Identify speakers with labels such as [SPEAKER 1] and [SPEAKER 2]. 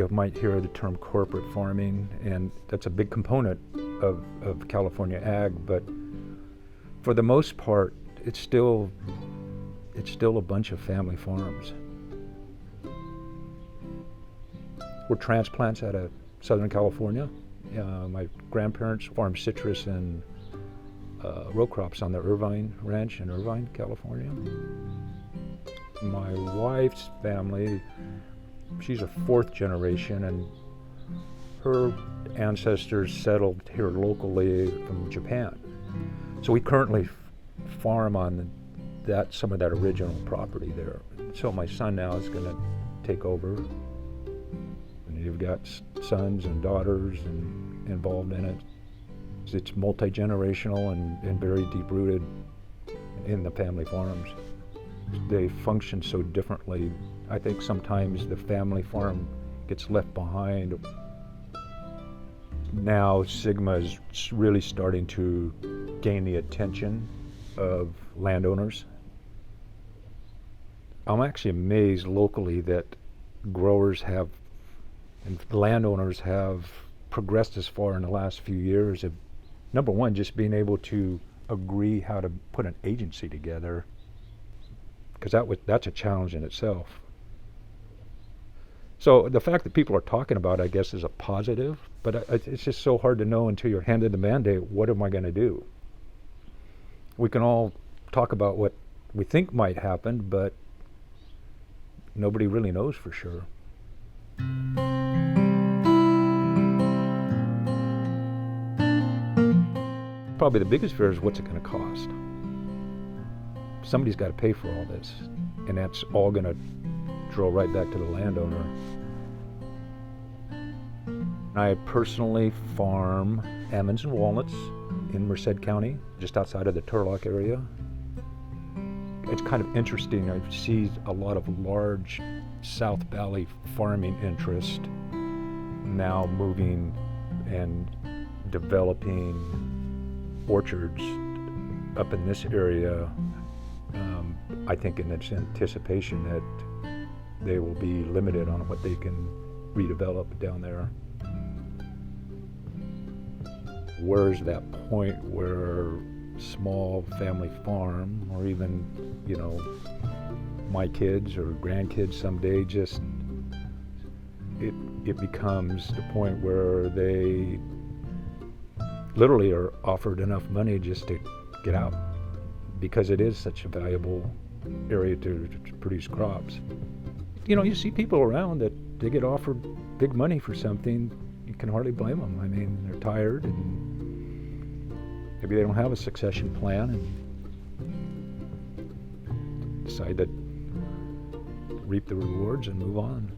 [SPEAKER 1] you might hear the term corporate farming, and that's a big component of California ag, but for the most part, it's still a bunch of family farms. We're transplants out of Southern California. My grandparents farmed citrus and row crops on the Irvine Ranch in Irvine, California. My wife's family, she's a fourth generation, and her ancestors settled here locally from Japan. So we currently farm on some of that original property there. So my son now is going to take over. And you've got sons and daughters involved in it. It's multi-generational and very deep-rooted in the family farms. They function so differently. I think sometimes the family farm gets left behind. Now Sigma is really starting to gain the attention of landowners. I'm actually amazed locally that growers have and landowners have progressed as far in the last few years of, number one, just being able to agree how to put an agency together, because that's a challenge in itself. So the fact that people are talking about it, I guess, is a positive, but it's just so hard to know until you're handed the mandate, what am I going to do? We can all talk about what we think might happen, but nobody really knows for sure. Probably the biggest fear is what's it going to cost? Somebody's got to pay for all this, and that's all going to draw right back to the landowner. I personally farm almonds and walnuts in Merced County, just outside of the Turlock area. It's kind of interesting. I see a lot of large South Valley farming interest now moving and developing orchards up in this area. I think in its anticipation that they will be limited on what they can redevelop down there. Where's that point where small family farm, or even, my kids or grandkids someday, just it becomes the point where they literally are offered enough money just to get out, because it is such a valuable area to produce crops. You see people around that they get offered big money for something, you can hardly blame them. I mean, they're tired and maybe they don't have a succession plan and decide to reap the rewards and move on.